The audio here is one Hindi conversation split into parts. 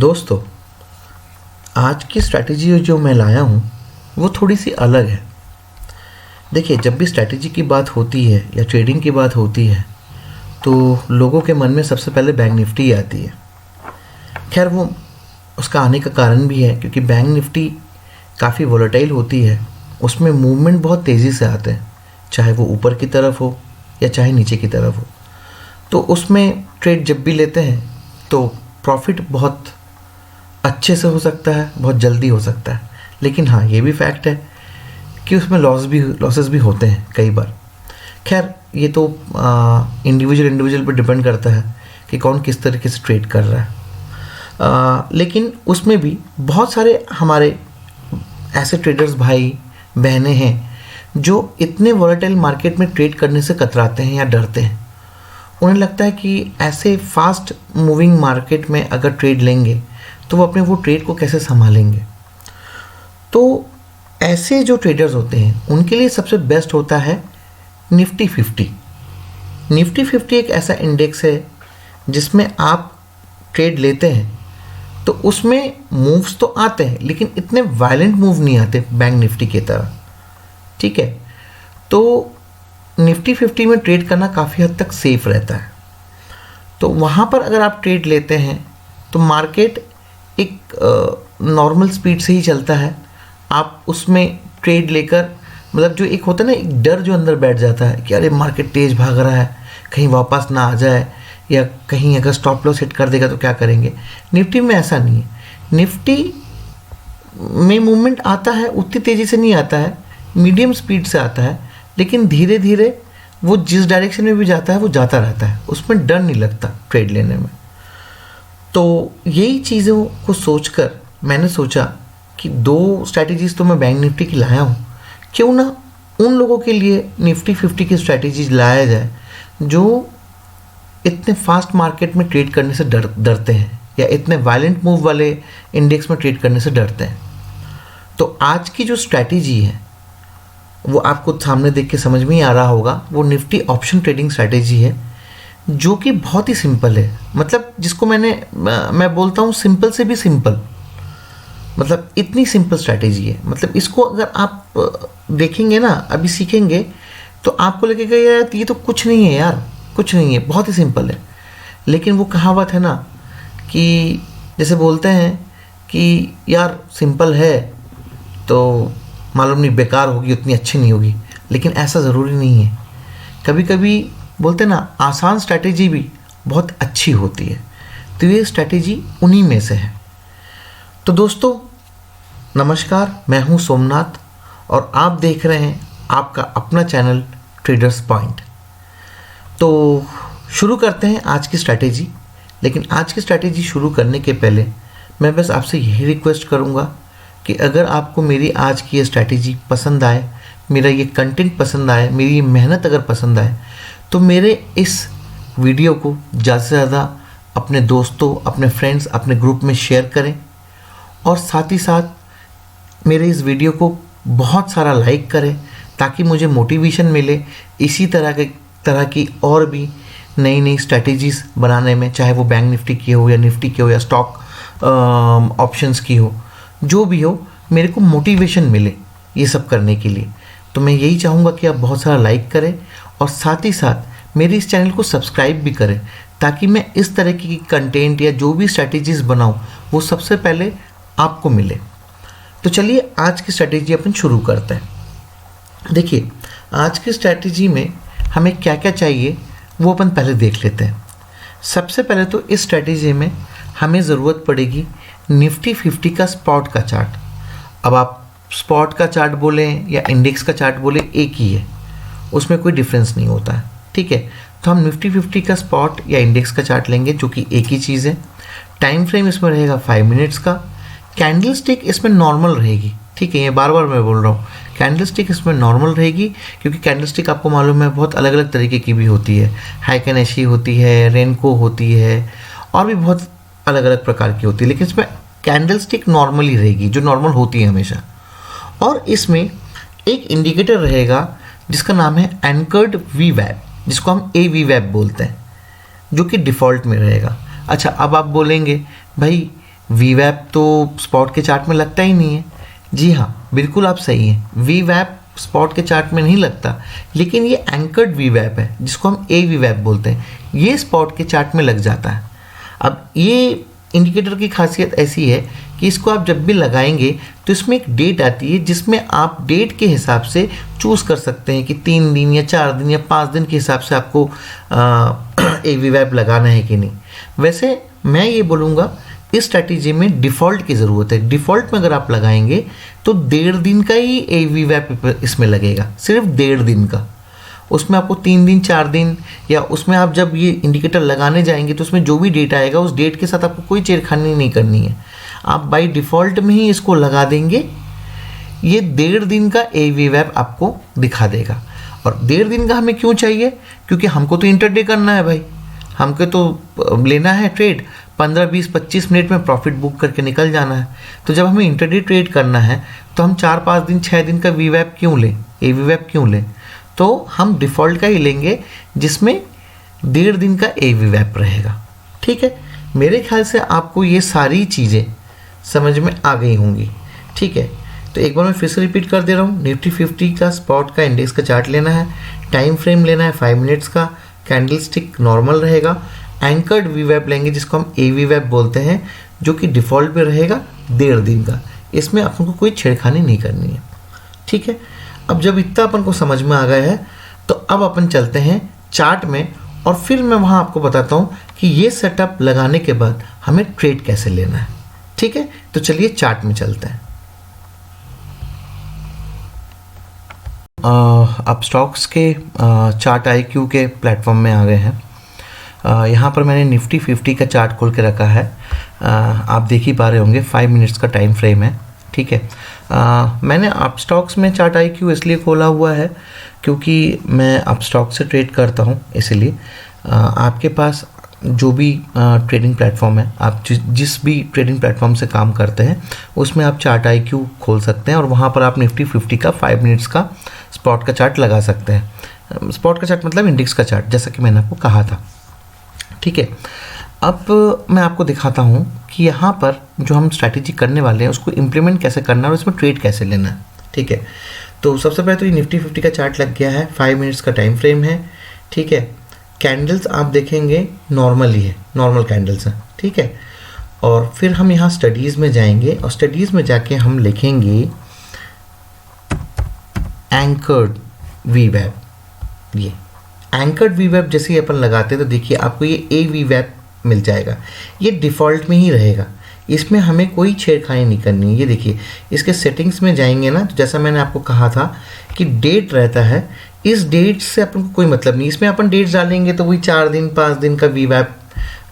दोस्तों, आज की स्ट्रैटेजी जो मैं लाया हूँ वो थोड़ी सी अलग है। देखिए, जब भी स्ट्रैटेजी की बात होती है या ट्रेडिंग की बात होती है तो लोगों के मन में सबसे पहले बैंक निफ्टी आती है। खैर, वो उसका आने का कारण भी है क्योंकि बैंक निफ्टी काफ़ी वोलेटाइल होती है। उसमें मूवमेंट बहुत तेज़ी से आते हैं, चाहे वो ऊपर की तरफ हो या चाहे नीचे की तरफ हो। तो उसमें ट्रेड जब भी लेते हैं तो प्रॉफिट बहुत अच्छे से हो सकता है, बहुत जल्दी हो सकता है। लेकिन हाँ, ये भी फैक्ट है कि उसमें लॉसेस भी होते हैं कई बार। खैर, ये तो इंडिविजुअल पर डिपेंड करता है कि कौन किस तरीके से ट्रेड कर रहा है। लेकिन उसमें भी बहुत सारे हमारे ऐसे ट्रेडर्स भाई बहनें हैं जो इतने वॉलेटाइल मार्केट में ट्रेड करने से कतराते हैं या डरते हैं। उन्हें लगता है कि ऐसे फास्ट मूविंग मार्केट में अगर ट्रेड लेंगे तो वो अपने वो ट्रेड को कैसे संभालेंगे। तो ऐसे जो ट्रेडर्स होते हैं उनके लिए सबसे बेस्ट होता है निफ्टी 50। निफ्टी 50 एक ऐसा इंडेक्स है जिसमें आप ट्रेड लेते हैं तो उसमें मूव्स तो आते हैं लेकिन इतने वायलेंट मूव नहीं आते बैंक निफ्टी की तरह। ठीक है, तो निफ्टी 50 में ट्रेड करना काफ़ी हद तक सेफ रहता है। तो वहाँ पर अगर आप ट्रेड लेते हैं तो मार्केट एक नॉर्मल स्पीड से ही चलता है। आप उसमें ट्रेड लेकर, मतलब जो एक होता है ना, एक डर जो अंदर बैठ जाता है कि अरे मार्केट तेज़ भाग रहा है, कहीं वापस ना आ जाए, या कहीं अगर स्टॉप लॉस हिट कर देगा तो क्या करेंगे। निफ्टी में ऐसा नहीं है। निफ्टी में मूवमेंट आता है, उतनी तेज़ी से नहीं आता है, मीडियम स्पीड से आता है, लेकिन धीरे धीरे वो जिस डायरेक्शन में भी जाता है वो जाता रहता है। उसमें डर नहीं लगता ट्रेड लेने में। तो यही चीज़ों को सोचकर मैंने सोचा कि दो स्ट्रैटेजीज़ तो मैं बैंक निफ्टी की लाया हूँ, क्यों ना उन लोगों के लिए निफ्टी 50 की स्ट्रैटेजीज लाया जाए जो इतने फास्ट मार्केट में ट्रेड करने से डरते हैं या इतने वायलेंट मूव वाले इंडेक्स में ट्रेड करने से डरते हैं। तो आज की जो स्ट्रैटेजी है वो आपको सामने देख के समझ में ही आ रहा होगा। वो निफ्टी ऑप्शन ट्रेडिंग स्ट्रैटेजी है जो कि बहुत ही सिंपल है। मतलब जिसको मैं बोलता हूँ सिंपल से भी सिंपल, मतलब इतनी सिंपल स्ट्रैटेजी है। मतलब इसको अगर आप देखेंगे ना, अभी सीखेंगे तो आपको लगेगा यार ये तो कुछ नहीं है, यार कुछ नहीं है, बहुत ही सिंपल है। लेकिन वो कहावत है ना कि जैसे बोलते हैं कि यार सिंपल है तो मालूम नहीं बेकार होगी, उतनी अच्छी नहीं होगी। लेकिन ऐसा ज़रूरी नहीं है। कभी कभी बोलते हैं ना, आसान स्ट्रैटेजी भी बहुत अच्छी होती है। तो ये स्ट्रैटेजी उन्हीं में से है। तो दोस्तों नमस्कार, मैं हूं सोमनाथ और आप देख रहे हैं आपका अपना चैनल ट्रेडर्स पॉइंट। तो शुरू करते हैं आज की स्ट्रैटेजी। लेकिन आज की स्ट्रैटेजी शुरू करने के पहले मैं बस आपसे यही रिक्वेस्ट करूंगा कि अगर आपको मेरी आज की ये स्ट्रैटेजी पसंद आए, मेरा ये कंटेंट पसंद आए, मेरी ये मेहनत अगर पसंद आए, तो मेरे इस वीडियो को ज़्यादा से ज़्यादा अपने दोस्तों, अपने फ्रेंड्स, अपने ग्रुप में शेयर करें। और साथ ही साथ मेरे इस वीडियो को बहुत सारा लाइक करें ताकि मुझे मोटिवेशन मिले इसी तरह की और भी नई नई स्ट्रैटेजीज़ बनाने में, चाहे वो बैंक निफ्टी की हो या निफ्टी की हो या स्टॉक ऑप्शंस की हो, जो भी हो, मेरे को मोटिवेशन मिले ये सब करने के लिए। तो मैं यही चाहूँगा कि आप बहुत सारा लाइक करें और साथ ही साथ मेरे इस चैनल को सब्सक्राइब भी करें ताकि मैं इस तरह की कंटेंट या जो भी स्ट्रैटेजीज़ बनाऊँ वो सबसे पहले आपको मिले। तो चलिए आज की स्ट्रैटेजी अपन शुरू करते हैं। देखिए, आज की स्ट्रैटेजी में हमें क्या क्या चाहिए वो अपन पहले देख लेते हैं। सबसे पहले तो इस स्ट्रैटेजी में हमें ज़रूरत पड़ेगी निफ्टी 50 का स्पॉट का चार्ट। अब आप स्पॉट का चार्ट बोलें या इंडेक्स का चार्ट बोलें, एक ही है, उसमें कोई डिफरेंस नहीं होता है। ठीक है, तो हम निफ्टी 50 का स्पॉट या इंडेक्स का चार्ट लेंगे जो कि एक ही चीज़ है। टाइम फ्रेम इसमें रहेगा 5 मिनट्स का। कैंडल स्टिक इसमें नॉर्मल रहेगी। ठीक है, ये बार बार मैं बोल रहा हूँ, कैंडल स्टिक इसमें नॉर्मल रहेगी क्योंकि कैंडल स्टिक आपको मालूम है बहुत अलग अलग तरीके की भी होती है। हाइकेनेशी होती है, रेनको होती है और भी बहुत अलग अलग प्रकार की होती है। लेकिन इसमें कैंडल स्टिक नॉर्मल ही रहेगी, जो नॉर्मल होती है हमेशा। और इसमें एक इंडिकेटर रहेगा जिसका नाम है एंकर्ड वी वैब, जिसको हम ए वी वैब बोलते हैं, जो कि डिफ़ॉल्ट में रहेगा। अच्छा, अब आप बोलेंगे भाई वीवैप तो स्पॉट के चार्ट में लगता ही नहीं है। जी हाँ, बिल्कुल आप सही हैं, वीवैप स्पॉट के चार्ट में नहीं लगता, लेकिन ये एंकर्ड वीवैप है जिसको हम ए वीवैप बोलते हैं, ये स्पॉट के चार्ट में लग जाता है। अब ये इंडिकेटर की खासियत ऐसी है कि इसको आप जब भी लगाएंगे तो इसमें एक डेट आती है जिसमें आप डेट के हिसाब से चूज़ कर सकते हैं कि 3 दिन या 4 दिन या 5 दिन के हिसाब से आपको ए वीवैप लगाना है कि नहीं। वैसे मैं ये बोलूँगा इस स्ट्रैटेजी में डिफ़ॉल्ट की ज़रूरत है। डिफ़ॉल्ट में अगर आप लगाएंगे तो 1.5 दिन का ही ए वीवैप इसमें लगेगा, सिर्फ 1.5 दिन का। उसमें आपको 3 दिन 4 दिन या उसमें आप जब ये इंडिकेटर लगाने जाएंगे तो उसमें जो भी डेट आएगा उस डेट के साथ आपको कोई छेड़खानी नहीं करनी है। आप बाय डिफ़ॉल्ट में ही इसको लगा देंगे, ये 1.5 दिन का ए वीवैप आपको दिखा देगा। और 1.5 दिन का हमें क्यों चाहिए? क्योंकि हमको तो इंटरडे करना है भाई, हमको तो लेना है ट्रेड, 15, 20, 25 मिनट में प्रॉफिट बुक करके निकल जाना है। तो जब हमें इंटरडे ट्रेड करना है तो हम 4, 5 दिन 6 दिन का वीवैप क्यों लें, ए वीवैप क्यों लें? तो हम डिफ़ॉल्ट का ही लेंगे जिसमें 1.5 दिन का ए वीवैप रहेगा। ठीक है, मेरे ख्याल से आपको ये सारी चीज़ें समझ में आ गई होंगी। ठीक है, तो एक बार मैं फिर से रिपीट कर दे रहा हूँ। निफ्टी 50 का स्पॉट का इंडेक्स का चार्ट लेना है, टाइम फ्रेम लेना है 5 मिनट्स का, कैंडल स्टिक नॉर्मल रहेगा, एंकर्ड वीवैप लेंगे जिसको हम ए वीवैप बोलते हैं, जो कि डिफ़ॉल्ट पे रहेगा 1.5 दिन का। इसमें अपन को कोई छेड़खानी नहीं करनी है। ठीक है, अब जब इतना अपन को समझ में आ गया है तो अब अपन चलते हैं चार्ट में, और फिर मैं वहाँ आपको बताता हूँ कि ये सेटअप लगाने के बाद हमें ट्रेड कैसे लेना है। ठीक है, तो चलिए चार्ट में चलते हैं। अब स्टॉक्स के चार्ट IQ के प्लेटफॉर्म में आ गए हैं। यहाँ पर मैंने निफ्टी 50 का चार्ट खोल के रखा है। आप देख ही पा रहे होंगे 5 मिनट्स का टाइम फ्रेम है। ठीक है, मैंने अप स्टॉक्स में चार्ट IQ इसलिए खोला हुआ है क्योंकि मैं अप स्टॉक से ट्रेड करता हूँ, इसलिए आपके पास जो भी ट्रेडिंग प्लेटफॉर्म है, आप जिस भी ट्रेडिंग प्लेटफॉर्म से काम करते हैं उसमें आप चार्ट IQ खोल सकते हैं और वहाँ पर आप निफ्टी 50 का 5 मिनट्स का स्पॉट का चार्ट लगा सकते हैं। स्पॉट का चार्ट मतलब इंडेक्स का चार्ट, जैसा कि मैंने आपको कहा था। ठीक है, अब मैं आपको दिखाता हूँ कि यहाँ पर जो हम स्ट्रैटेजी करने वाले हैं उसको इम्प्लीमेंट कैसे करना है और इसमें ट्रेड कैसे लेना है। ठीक है, तो सबसे पहले तो ये निफ्टी 50 का चार्ट लग गया है, 5 मिनट्स का टाइम फ्रेम है। ठीक है, कैंडल्स आप देखेंगे नॉर्मल ही है, नॉर्मल कैंडल्स हैं। ठीक है, और फिर हम यहाँ स्टडीज़ में जाएंगे और स्टडीज़ में जाके हम लिखेंगे एंकर्ड वीवैप। ये एंकर्ड वीवैप जैसे ही अपन लगाते हैं तो देखिए आपको ये ए वीवैप मिल जाएगा। ये डिफ़ॉल्ट में ही रहेगा, इसमें हमें कोई छेड़खानी नहीं करनी है। ये देखिए इसके सेटिंग्स में जाएंगे ना, तो जैसा मैंने आपको कहा था कि डेट रहता है, इस डेट से अपन को कोई मतलब नहीं। इसमें अपन डेट्स डालेंगे तो वही 4 दिन 5 दिन का वीवैप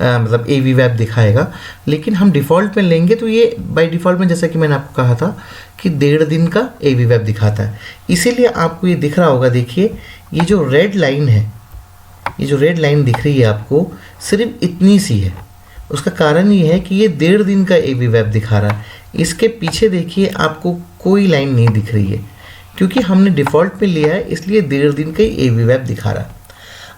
मतलब ए वीवैप दिखाएगा, लेकिन हम डिफ़ॉल्ट में लेंगे तो ये बाय डिफ़ॉल्ट में जैसा कि मैंने आपको कहा था कि 1.5 दिन का ए वीवैप दिखाता है। इसीलिए आपको ये दिख रहा होगा, देखिए ये जो रेड लाइन है, ये जो रेड लाइन दिख रही है आपको, सिर्फ इतनी सी है। उसका कारण ये है कि ये 1.5 दिन का ए वीवैप दिखा रहा है। इसके पीछे देखिए आपको कोई लाइन नहीं दिख रही है, क्योंकि हमने डिफ़ॉल्ट पे लिया है इसलिए 1.5 दिन का ही ए वीवैप दिखा रहा है।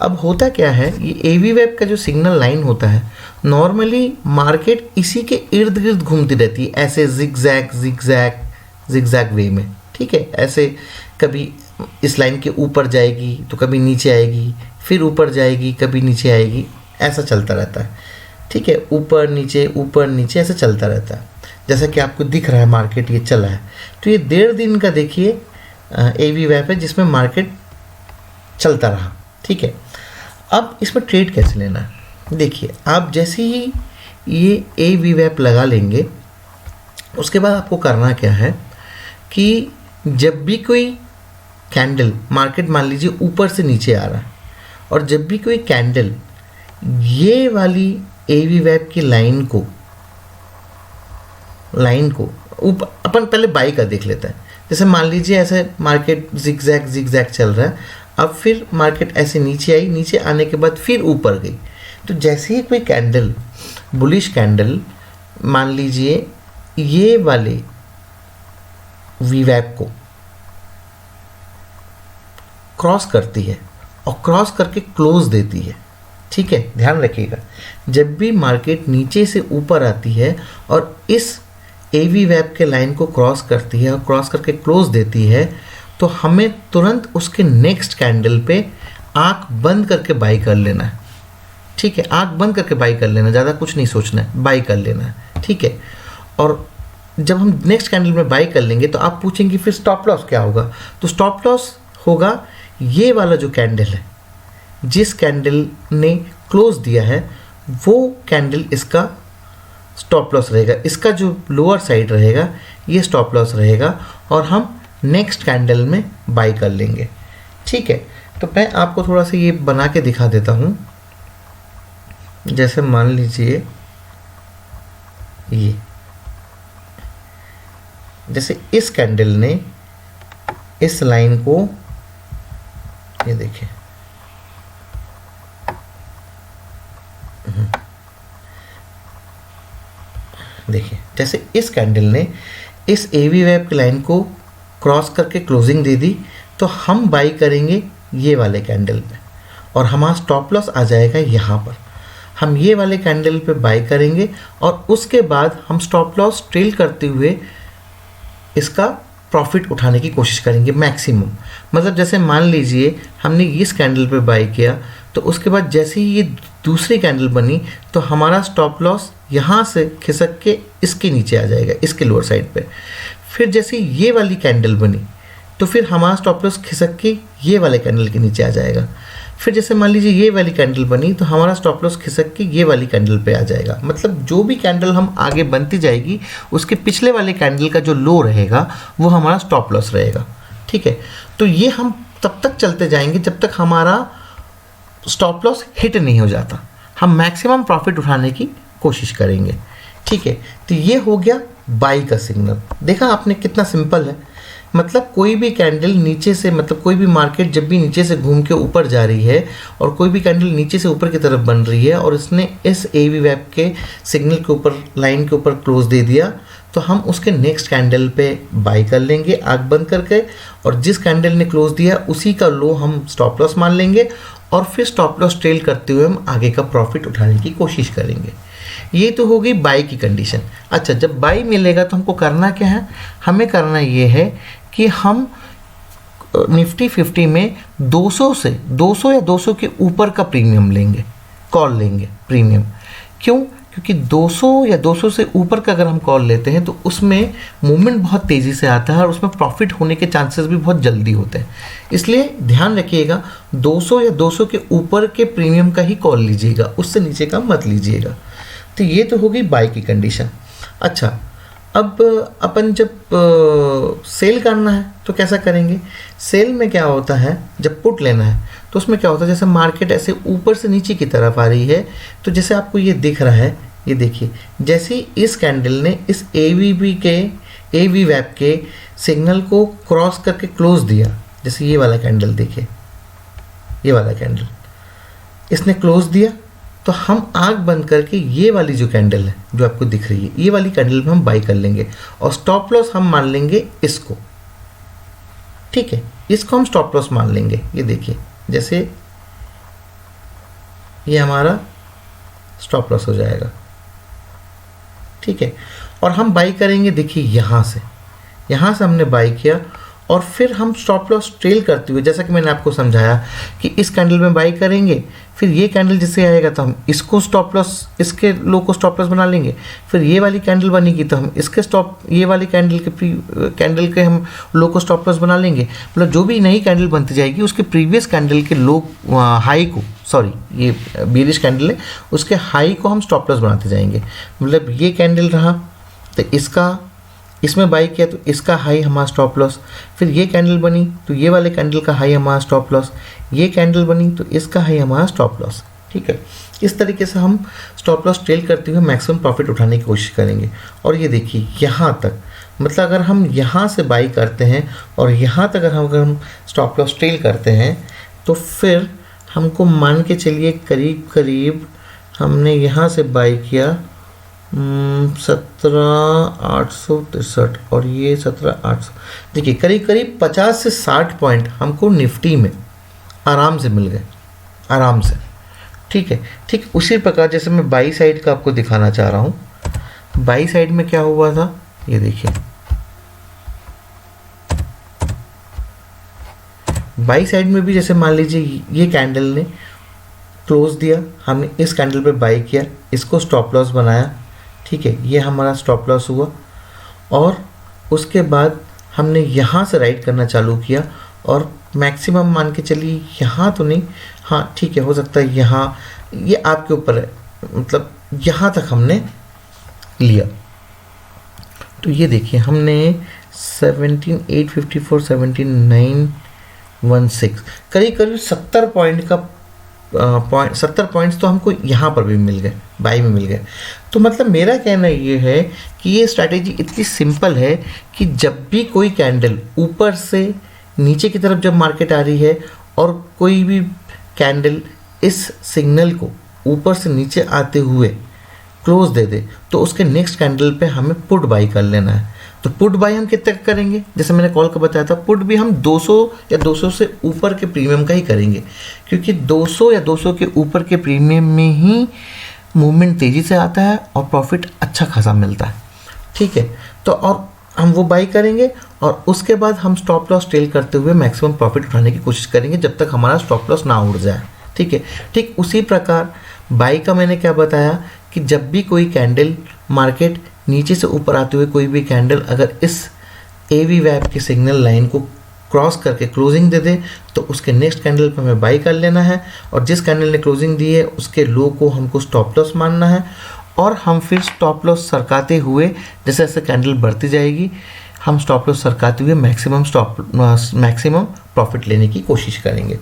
अब होता क्या है, ये ए वीवैप का जो सिग्नल लाइन होता है, नॉर्मली मार्केट इसी के इर्द गिर्द घूमती रहती है, ऐसे जिगजैग जिगजैग जिगजैग वे में। ठीक है, ऐसे कभी इस लाइन के ऊपर जाएगी तो कभी नीचे आएगी, फिर ऊपर जाएगी कभी नीचे आएगी, ऐसा चलता रहता है। ठीक है, ऊपर नीचे ऐसा चलता रहता है, जैसा कि आपको दिख रहा है मार्केट ये चला है। तो ये 1.5 दिन का देखिए ए वीवैप है जिसमें मार्केट चलता रहा। ठीक है, अब इसमें ट्रेड कैसे लेना है, देखिए आप जैसे ही ये ए वीवैप लगा लेंगे उसके बाद आपको करना क्या है कि जब भी कोई कैंडल, मार्केट मान लीजिए ऊपर से नीचे आ रहा है, और जब भी कोई कैंडल ये वाली ए वीवैप की लाइन को ऊपर, अपन पहले बाई का देख लेते हैं। जैसे मान लीजिए ऐसे मार्केट जिगजैग जिगजैग चल रहा है, अब फिर मार्केट ऐसे नीचे आई, नीचे आने के बाद फिर ऊपर गई। तो जैसे ही कोई कैंडल, बुलिश कैंडल, मान लीजिए ये वाले वीवैप को क्रॉस करती है और क्रॉस करके क्लोज देती है, ठीक है, ध्यान रखिएगा, जब भी मार्केट नीचे से ऊपर आती है और इस एवी वेब के लाइन को क्रॉस करती है और क्रॉस करके क्लोज देती है, तो हमें तुरंत उसके नेक्स्ट कैंडल पे आंख बंद करके बाई कर लेना है। ठीक है, आंख बंद करके बाई कर लेना, ज़्यादा कुछ नहीं सोचना है, बाई कर लेना है। ठीक है, और जब हम नेक्स्ट कैंडल में बाई कर लेंगे तो आप पूछेंगे फिर स्टॉप लॉस क्या होगा? तो स्टॉप लॉस होगा ये वाला जो कैंडल है, जिस कैंडल ने क्लोज दिया है वो कैंडल इसका स्टॉप लॉस रहेगा, इसका जो लोअर साइड रहेगा ये स्टॉप लॉस रहेगा और हम नेक्स्ट कैंडल में बाई कर लेंगे। ठीक है, तो मैं आपको थोड़ा सा ये बना के दिखा देता हूँ। जैसे मान लीजिए ये, जैसे इस कैंडल ने इस लाइन को, ये देखिए, देखिए जैसे इस कैंडल ने इस एवी वेब की लाइन को क्रॉस करके क्लोजिंग दे दी, तो हम बाई करेंगे ये वाले कैंडल पे और हमारा स्टॉप लॉस आ जाएगा यहाँ पर। हम ये वाले कैंडल पे बाई करेंगे और उसके बाद हम स्टॉप लॉस ट्रेल करते हुए इसका प्रॉफिट उठाने की कोशिश करेंगे मैक्सिमम। मतलब जैसे मान लीजिए हमने इस कैंडल पे बाई किया, तो उसके बाद जैसे ही ये दूसरी कैंडल बनी तो हमारा स्टॉप लॉस यहाँ से खिसक के इसके नीचे आ जाएगा, इसके लोअर साइड पे। फिर जैसे ये वाली कैंडल बनी तो फिर हमारा स्टॉप लॉस खिसक के ये वाले कैंडल के नीचे आ जाएगा। फिर जैसे मान लीजिए ये वाली कैंडल बनी तो हमारा स्टॉप लॉस खिसक के ये वाली कैंडल पे आ जाएगा। मतलब जो भी कैंडल हम आगे बनती जाएगी उसके पिछले वाले कैंडल का जो लो रहेगा वो हमारा स्टॉप लॉस रहेगा। ठीक है, तो ये हम तब तक चलते जाएंगे जब तक हमारा स्टॉप लॉस हिट नहीं हो जाता। हम मैक्सिमम प्रॉफिट उठाने की कोशिश करेंगे। ठीक है, तो ये हो गया बाई का सिग्नल। देखा आपने कितना सिंपल है। मतलब कोई भी कैंडल नीचे से, मतलब कोई भी मार्केट जब भी नीचे से घूम के ऊपर जा रही है और कोई भी कैंडल नीचे से ऊपर की तरफ बन रही है और इसने इस एवी वेब के सिग्नल के ऊपर, लाइन के ऊपर क्लोज दे दिया, तो हम उसके नेक्स्ट कैंडल पे बाई कर लेंगे आंख बंद करके, और जिस कैंडल ने क्लोज दिया उसी का लो हम स्टॉप लॉस मान लेंगे और फिर स्टॉप लॉस ट्रेल करते हुए हम आगे का प्रॉफिट उठाने की कोशिश करेंगे। ये तो हो गई बाई की कंडीशन। अच्छा, जब बाई मिलेगा तो हमको करना क्या है? हमें करना ये है कि हम निफ्टी 50 में 200 या 200 के ऊपर का प्रीमियम लेंगे, कॉल लेंगे प्रीमियम। क्यों? क्योंकि 200 या 200 से ऊपर का अगर हम कॉल लेते हैं तो उसमें मूवमेंट बहुत तेज़ी से आता है और उसमें प्रॉफिट होने के चांसेस भी बहुत जल्दी होते हैं। इसलिए ध्यान रखिएगा, 200 या 200 के ऊपर के प्रीमियम का ही कॉल लीजिएगा, उससे नीचे का मत लीजिएगा। तो ये तो हो गई बाई की कंडीशन। अच्छा, अब अपन जब सेल करना है तो कैसा करेंगे? सेल में क्या होता है, जब पुट लेना है तो उसमें क्या होता है, जैसे मार्केट ऐसे ऊपर से नीचे की तरफ आ रही है, तो जैसे आपको ये दिख रहा है, ये देखिए, जैसे इस कैंडल ने इस एवी वेब के सिग्नल को क्रॉस करके क्लोज दिया, जैसे ये वाला कैंडल देखिए, ये वाला कैंडल इसने क्लोज दिया, तो हम आंख बंद करके ये वाली जो कैंडल है जो आपको दिख रही है, ये वाली कैंडल में हम बाई कर लेंगे और स्टॉप लॉस हम मान लेंगे इसको। ठीक है, इसको हम स्टॉप लॉस मान लेंगे। ये देखिए, जैसे ये हमारा स्टॉप लॉस हो जाएगा। ठीक है, और हम बाई करेंगे, देखिए यहाँ से हमने बाई किया और फिर हम स्टॉप लॉस ट्रेल करते हुए, जैसा कि मैंने आपको समझाया कि इस कैंडल में बाई करेंगे, फिर ये कैंडल जिससे आएगा तो हम इसको स्टॉप लॉस, इसके लो को स्टॉप लॉस बना लेंगे। फिर ये वाली कैंडल बनेगी तो हम इसके ये वाली कैंडल के हम लो को स्टॉप लॉस बना लेंगे। मतलब जो भी नई कैंडल बनती जाएगी उसके प्रीवियस कैंडल के लो हाई को, सॉरी ये बेरिश कैंडल है, उसके हाई को हम स्टॉप लॉस बनाते जाएंगे। मतलब ये कैंडल रहा तो इसमें बाई किया तो इसका हाई हमारा स्टॉप लॉस, फिर ये कैंडल बनी तो ये वाले कैंडल का हाई हमारा स्टॉप लॉस, ये कैंडल बनी तो इसका हाई हमारा स्टॉप लॉस। ठीक है, इस तरीके से हम स्टॉप लॉस ट्रेल करते हुए मैक्सिमम प्रॉफिट उठाने की कोशिश करेंगे। और ये देखिए यहाँ तक, मतलब अगर हम यहाँ से बाई करते हैं और यहाँ तक अगर हम स्टॉप लॉस ट्रेल करते हैं तो फिर हमको मान के चलिए करीब करीब हमने यहाँ से बाई किया 17,863 और ये 17,800, देखिए करीब करीब 50 से 60 पॉइंट हमको निफ्टी में आराम से मिल गए, आराम से। ठीक है। ठीक उसी प्रकार जैसे मैं बाई साइड का आपको दिखाना चाह रहा हूँ। बाई साइड में क्या हुआ था, ये देखिए, बाई साइड में भी जैसे मान लीजिए ये कैंडल ने क्लोज दिया, हमने इस कैंडल पे बाई किया, इसको स्टॉप लॉस बनाया, ठीक है, ये हमारा स्टॉप लॉस हुआ। और उसके बाद हमने यहाँ से राइट करना चालू किया और मैक्सिमम मान के चलिए, यहाँ तो नहीं, हाँ ठीक है, हो सकता है यहाँ, ये आपके ऊपर है, मतलब यहाँ तक हमने लिया। तो ये देखिए हमने 17,854, 17,916 करीब करीब 70 पॉइंट का 70 पॉइंट्स तो हमको यहाँ पर भी मिल गए, बाई में मिल गए। तो मतलब मेरा कहना ये है कि ये स्ट्रैटेजी इतनी सिंपल है कि जब भी कोई कैंडल ऊपर से नीचे की तरफ जब मार्केट आ रही है और कोई भी कैंडल इस सिग्नल को ऊपर से नीचे आते हुए क्लोज दे दे, तो उसके नेक्स्ट कैंडल पे हमें पुट बाई कर लेना है। तो पुट बाई हम कितने का करेंगे, जैसे मैंने कॉल का बताया था, पुट भी हम 200 या 200 से ऊपर के प्रीमियम का ही करेंगे, क्योंकि 200 या 200 के ऊपर के प्रीमियम में ही मूवमेंट तेज़ी से आता है और प्रॉफिट अच्छा खासा मिलता है। ठीक है, तो और हम वो बाई करेंगे और उसके बाद हम स्टॉप लॉस टेल करते हुए मैक्सिमम प्रॉफिट उठाने की कोशिश करेंगे जब तक हमारा स्टॉप लॉस ना उड़ जाए। ठीक है, ठीक उसी प्रकार बाई का मैंने क्या बताया कि जब भी कोई कैंडल मार्केट नीचे से ऊपर आते हुए कोई भी कैंडल अगर इस एवी वैप के सिग्नल लाइन को क्रॉस करके क्लोजिंग दे दे, तो उसके नेक्स्ट कैंडल पर हमें बाई कर लेना है और जिस कैंडल ने क्लोजिंग दी है उसके लो को हमको स्टॉप लॉस मानना है और हम फिर स्टॉप लॉस सरकाते हुए, जैसे जैसे कैंडल बढ़ती जाएगी हम स्टॉप लॉस सरकाते हुए मैक्सिमम प्रॉफिट लेने की कोशिश करेंगे।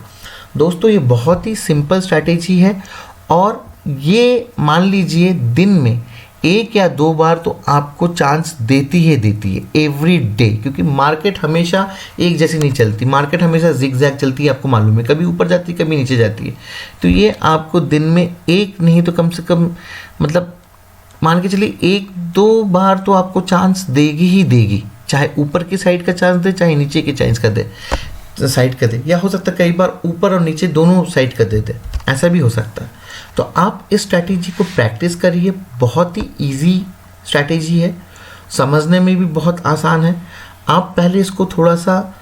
दोस्तों ये बहुत ही सिंपल स्ट्रैटेजी है और ये मान लीजिए दिन में 1 या 2 बार तो आपको चांस देती है एवरी डे, क्योंकि मार्केट हमेशा एक जैसी नहीं चलती, मार्केट हमेशा जिगजैग चलती है, आपको मालूम है, कभी ऊपर जाती है कभी नीचे जाती है। तो ये आपको दिन में एक नहीं तो कम से कम मतलब मान के चलिए 1-2 बार तो आपको चांस देगी ही देगी, चाहे ऊपर की साइड का चांस दे चाहे नीचे की साइड का दे, या हो सकता है कई बार ऊपर और नीचे दोनों साइड का दे, ऐसा भी हो सकता है। तो आप इस स्ट्रैटेजी को प्रैक्टिस करिए, बहुत ही इजी स्ट्रैटेजी है, समझने में भी बहुत आसान है। आप पहले इसको थोड़ा सा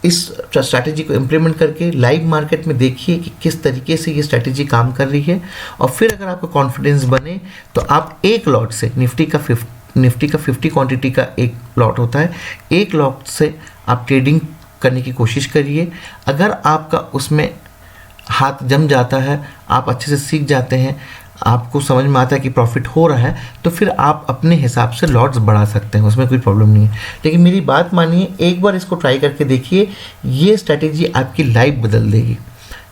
इस स्ट्रैटेजी को इम्प्लीमेंट करके लाइव मार्केट में देखिए कि किस तरीके से ये स्ट्रैटेजी काम कर रही है और फिर अगर आपको कॉन्फिडेंस बने तो आप एक लॉट से निफ्टी का 50 क्वांटिटी का एक लॉट होता है, एक लॉट से आप ट्रेडिंग करने की कोशिश करिए। अगर आपका उसमें हाथ जम जाता है, आप अच्छे से सीख जाते हैं, आपको समझ में आता है कि प्रॉफिट हो रहा है, तो फिर आप अपने हिसाब से लॉट्स बढ़ा सकते हैं, उसमें कोई प्रॉब्लम नहीं है। लेकिन मेरी बात मानिए, एक बार इसको ट्राई करके देखिए, ये स्ट्रैटेजी आपकी लाइफ बदल देगी,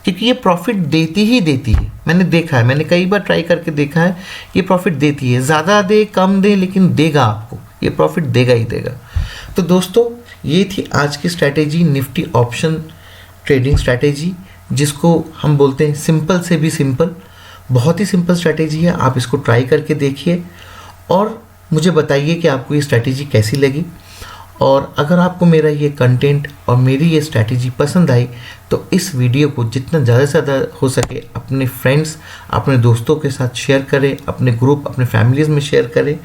क्योंकि ये प्रॉफिट देती है। मैंने देखा है, मैंने कई बार ट्राई करके देखा है, ये प्रॉफिट देती है, ज़्यादा दे कम दे लेकिन देगा, आपको ये प्रॉफिट देगा ही देगा। तो दोस्तों ये थी आज की strategy, Nifty option trading strategy, जिसको हम बोलते हैं सिंपल से भी सिंपल। बहुत ही सिंपल स्ट्रैटेजी है, आप इसको ट्राई करके देखिए और मुझे बताइए कि आपको ये स्ट्रैटेजी कैसी लगी। और अगर आपको मेरा ये कंटेंट और मेरी ये स्ट्रैटेजी पसंद आई तो इस वीडियो को जितना ज़्यादा से ज़्यादा हो सके अपने फ्रेंड्स, अपने दोस्तों के साथ शेयर करें, अपने ग्रुप, अपने फैमिलीज़ में शेयर करें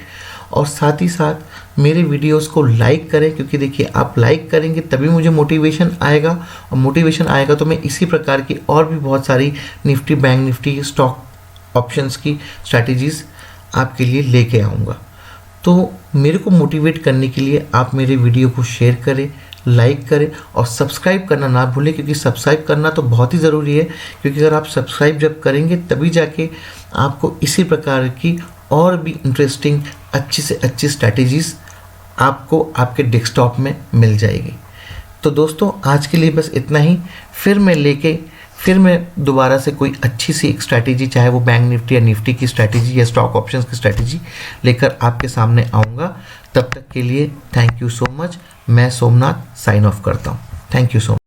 और साथ ही साथ मेरे वीडियोस को लाइक करें, क्योंकि देखिए आप लाइक करेंगे तभी मुझे मोटिवेशन आएगा और मोटिवेशन आएगा तो मैं इसी प्रकार की और भी बहुत सारी Nifty, bank Nifty, stock options की स्ट्रैटेजीज़ आपके लिए लेके आऊँगा। तो मेरे को मोटिवेट करने के लिए आप मेरे वीडियो को शेयर करें, लाइक करें और सब्सक्राइब करना ना भूलें, क्योंकि सब्सक्राइब करना तो बहुत ही ज़रूरी है, क्योंकि अगर आप सब्सक्राइब जब करेंगे तभी जाके आपको इसी प्रकार की और भी इंटरेस्टिंग अच्छी से अच्छी स्ट्रैटेजीज़ आपको आपके डेस्कटॉप में मिल जाएगी। तो दोस्तों आज के लिए बस इतना ही, फिर मैं दोबारा से कोई अच्छी सी एक स्ट्रैटेजी, चाहे वो बैंक निफ्टी या निफ्टी की स्ट्रैटेजी या स्टॉक ऑप्शंस की स्ट्रैटेजी लेकर आपके सामने आऊँगा। तब तक के लिए थैंक यू सो मच। मैं सोमनाथ साइन ऑफ करता हूँ। Thank you so much.